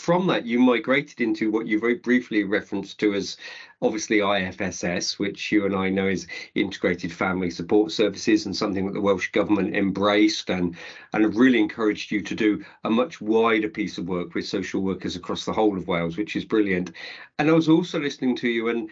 from that, you migrated into what you very briefly referenced to as obviously IFSS, which you and I know is Integrated Family Support Services, and something that the Welsh Government embraced and have really encouraged you to do a much wider piece of work with social workers across the whole of Wales, which is brilliant. And I was also listening to you, and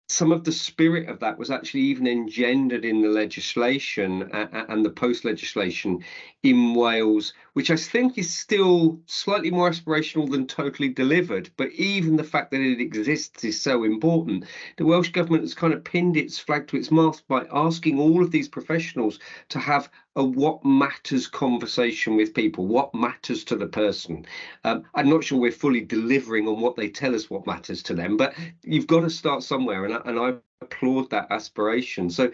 some of the spirit of that was actually even engendered in the legislation and the post legislation in Wales, which I think is still slightly more aspirational than totally delivered. But even the fact that it exists is so important. The Welsh Government has kind of pinned its flag to its mast by asking all of these professionals to have a what matters conversation with people, what matters to the person. I'm not sure we're fully delivering on what they tell us what matters to them, but you've got to start somewhere, and I applaud that aspiration. So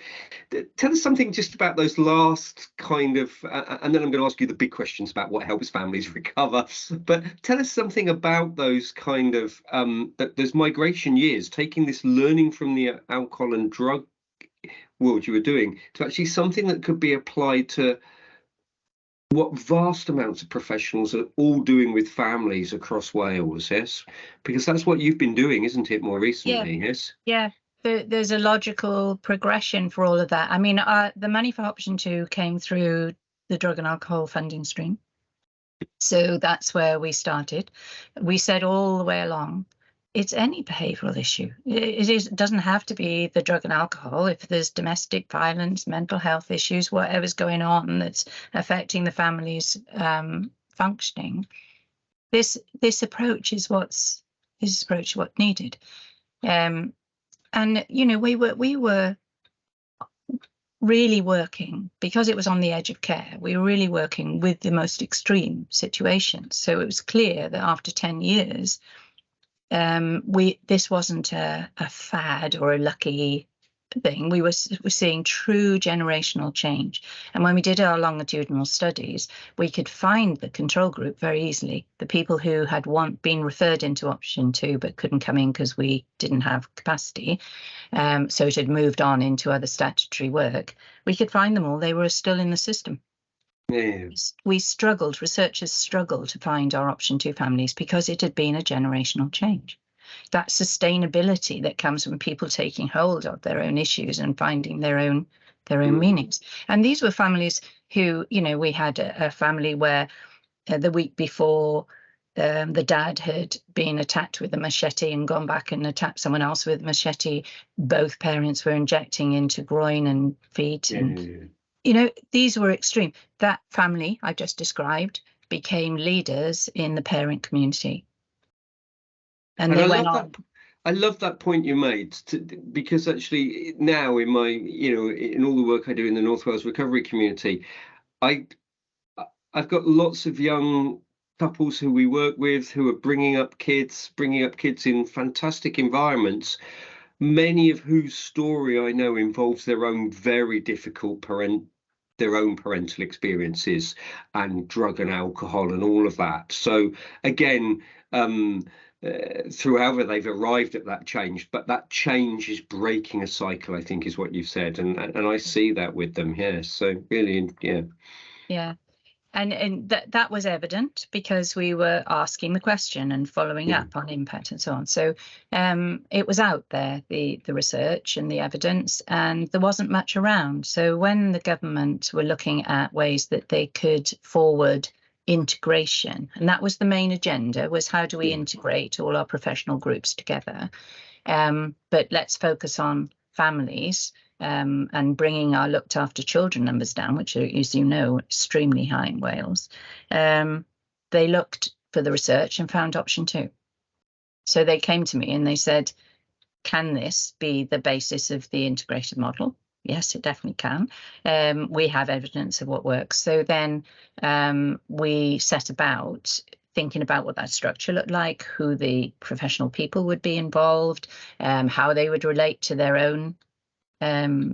tell us something just about those last kind of, and then I'm going to ask you the big questions about what helps families recover, but tell us something about those kind of, those migration years, taking this learning from the alcohol and drug world you were doing to actually something that could be applied to what vast amounts of professionals are all doing with families across Wales. Yes, because that's what you've been doing, isn't it, more recently? Yeah. Yes. Yeah. There's a logical progression for all of that. I mean, the money for option 2 came through the drug and alcohol funding stream. So that's where we started. We said all the way along, it's any behavioural issue. It doesn't have to be the drug and alcohol. If there's domestic violence, mental health issues, whatever's going on that's affecting the family's functioning, this approach is what's needed. And you know, we were really working, because it was on the edge of care, we were really working with the most extreme situations. So it was clear that after 10 years, this wasn't a fad or a lucky thing. We were seeing true generational change. And when we did our longitudinal studies, we could find the control group very easily. The people who had been referred into option 2 but couldn't come in because we didn't have capacity, so it had moved on into other statutory work. We could find them all. They were still in the system. Yeah. Researchers struggled to find our option 2 families because it had been a generational change. That sustainability that comes from people taking hold of their own issues and finding their own meanings. And these were families who, you know, we had a family where the week before the dad had been attacked with a machete and gone back and attacked someone else with a machete. Both parents were injecting into groin and feet. And, you know, these were extreme. That family I just described became leaders in the parent community. And they went on. I love that point you made, because actually now in my, you know, in all the work I do in the North Wales recovery community, I've got lots of young couples who we work with who are bringing up kids in fantastic environments, many of whose story I know involves their own very difficult parental experiences and drug and alcohol and all of that. So again, through however they've arrived at that change, but that change is breaking a cycle, I think, is what you've said, and I see that with them. Yes, so really, yeah. And that was evident because we were asking the question and following up on impact and so on. So it was out there, the research and the evidence, and there wasn't much around. So when the government were looking at ways that they could forward integration, and that was the main agenda, was how do we integrate all our professional groups together, but let's focus on families and bringing our looked after children numbers down, which are, as you know, extremely high in Wales. They looked for the research and found option 2. So they came to me and they said, can this be the basis of the integrated model? Yes, it definitely can. We have evidence of what works. So then we set about thinking about what that structure looked like, who the professional people would be involved, how they would relate to their own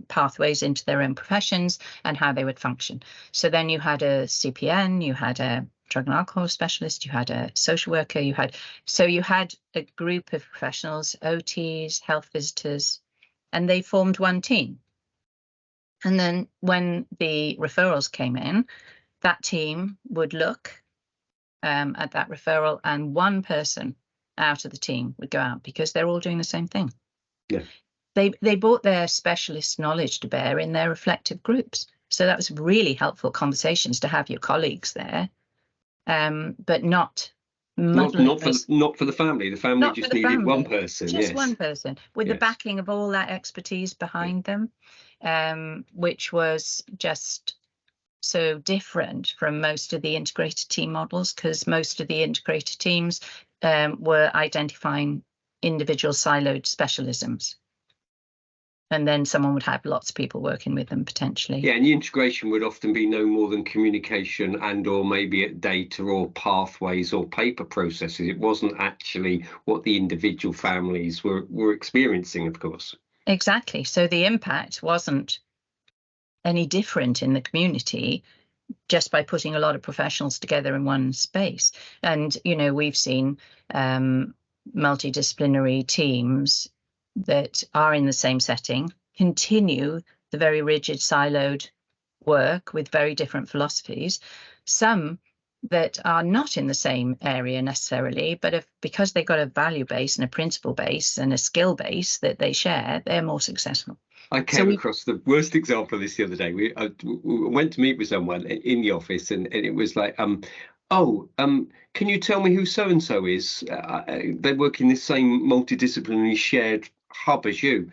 pathways into their own professions, and how they would function. So then you had a CPN, you had a drug and alcohol specialist, you had a social worker, you had a group of professionals, OTs, health visitors, and they formed one team. And then when the referrals came in, that team would look at that referral, and one person out of the team would go out because they're all doing the same thing. Yeah. They brought their specialist knowledge to bear in their reflective groups. So that was really helpful conversations to have your colleagues there, but not for the family. The family just needed one person. Just one person with the backing of all that expertise behind them, which was just so different from most of the integrated team models, because most of the integrated teams were identifying individual siloed specialisms. And then someone would have lots of people working with them potentially. Yeah, and the integration would often be no more than communication and or maybe data or pathways or paper processes. It wasn't actually what the individual families were experiencing, of course. Exactly. So the impact wasn't any different in the community just by putting a lot of professionals together in one space. And, you know, we've seen multidisciplinary teams that are in the same setting continue the very rigid siloed work with very different philosophies. Some that are not in the same area necessarily, but because they've got a value base and a principle base and a skill base that they share, they're more successful. I came across the worst example of this the other day. We went to meet with someone in the office, and it was like, can you tell me who so-and-so is? They work in this same multidisciplinary shared hub as you.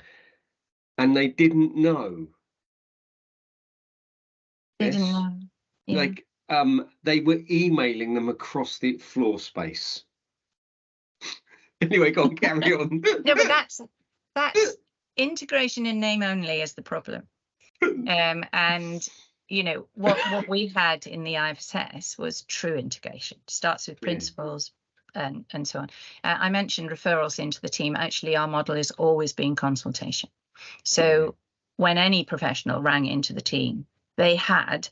And they didn't know. They didn't know. Yeah. Like, they were emailing them across the floor space. Anyway, go on, carry on. No, but that's integration in name only is the problem. And you know what we had in the IFSS was true integration. It starts with principles and so on. I mentioned referrals into the team. Actually, our model is always being consultation. So when any professional rang into the team, they had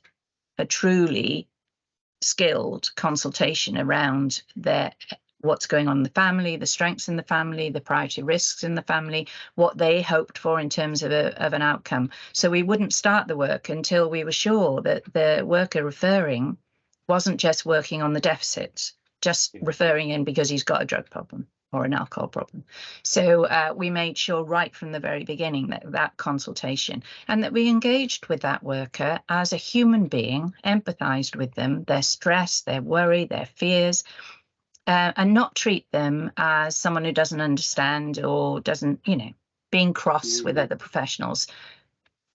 a truly skilled consultation around what's going on in the family, the strengths in the family, the priority risks in the family, what they hoped for in terms of an outcome. So we wouldn't start the work until we were sure that the worker referring wasn't just working on the deficits, just referring in because he's got a drug problem or an alcohol problem. So we made sure right from the very beginning that consultation, and that we engaged with that worker as a human being, empathized with them, their stress, their worry, their fears, and not treat them as someone who doesn't understand or doesn't, you know, being cross with other professionals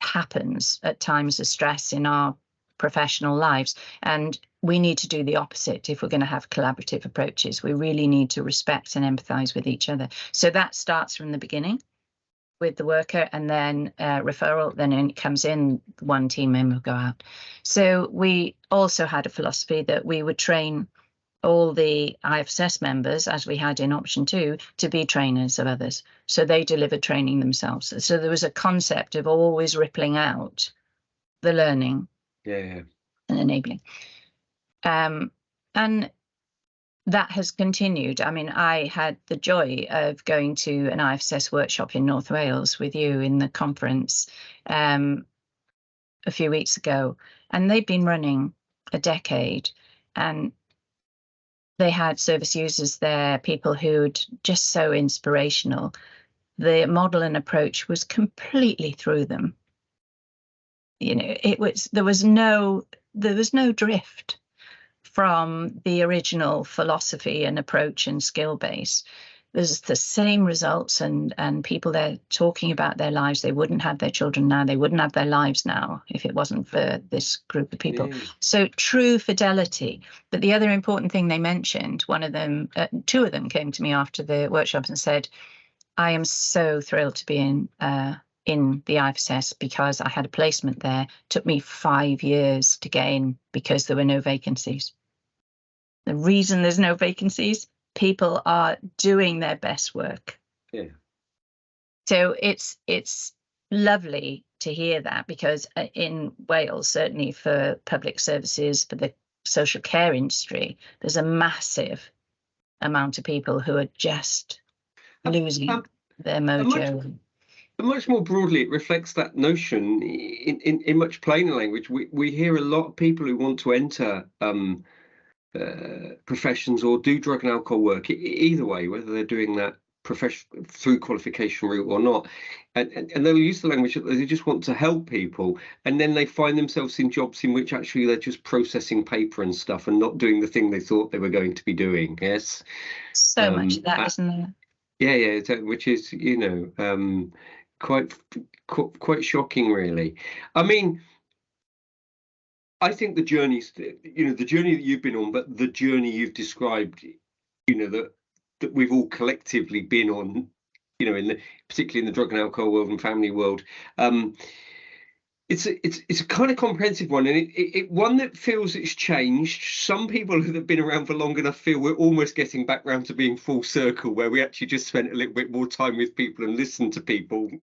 happens at times of stress in our professional lives. And we need to do the opposite if we're going to have collaborative approaches. We really need to respect and empathize with each other. So that starts from the beginning with the worker, and then referral, then it comes in, one team member will go out. So we also had a philosophy that we would train all the IFSS members, as we had in option 2, to be trainers of others. So they delivered training themselves. So there was a concept of always rippling out the learning and enabling. And that has continued. I mean, I had the joy of going to an IFSS workshop in North Wales with you in the conference a few weeks ago, and they've been running a decade, and they had service users there, people who'd just so inspirational. The model and approach was completely through them. You know, there was no drift from the original philosophy and approach and skill base. There's the same results, and people there talking about their lives. They wouldn't have their children now. They wouldn't have their lives now if it wasn't for this group of people. So true fidelity. But the other important thing they mentioned, one of them, 2 of them came to me after the workshop and said, I am so thrilled to be in the IFSS because I had a placement there. It took me 5 years to get in because there were no vacancies. The reason there's no vacancies, people are doing their best work. So it's lovely to hear that, because in Wales, certainly for public services, for the social care industry, there's a massive amount of people who are just losing their mojo. But much more broadly, it reflects that notion in much plainer language. We hear a lot of people who want to enter professions or do drug and alcohol work, either way, whether they're doing that through qualification route or not, and they'll use the language that they just want to help people, and then they find themselves in jobs in which actually they're just processing paper and stuff and not doing the thing they thought they were going to be doing. Yes, so much of that, isn't there? Yeah, which is, quite shocking, really. I mean, I think the journeys, the journey that you've been on, but the journey you've described, that we've all collectively been on, particularly in the drug and alcohol world and family world. It's a kind of comprehensive one, and it one that feels it's changed. Some people who have been around for long enough feel we're almost getting back round to being full circle, where we actually just spent a little bit more time with people and listened to people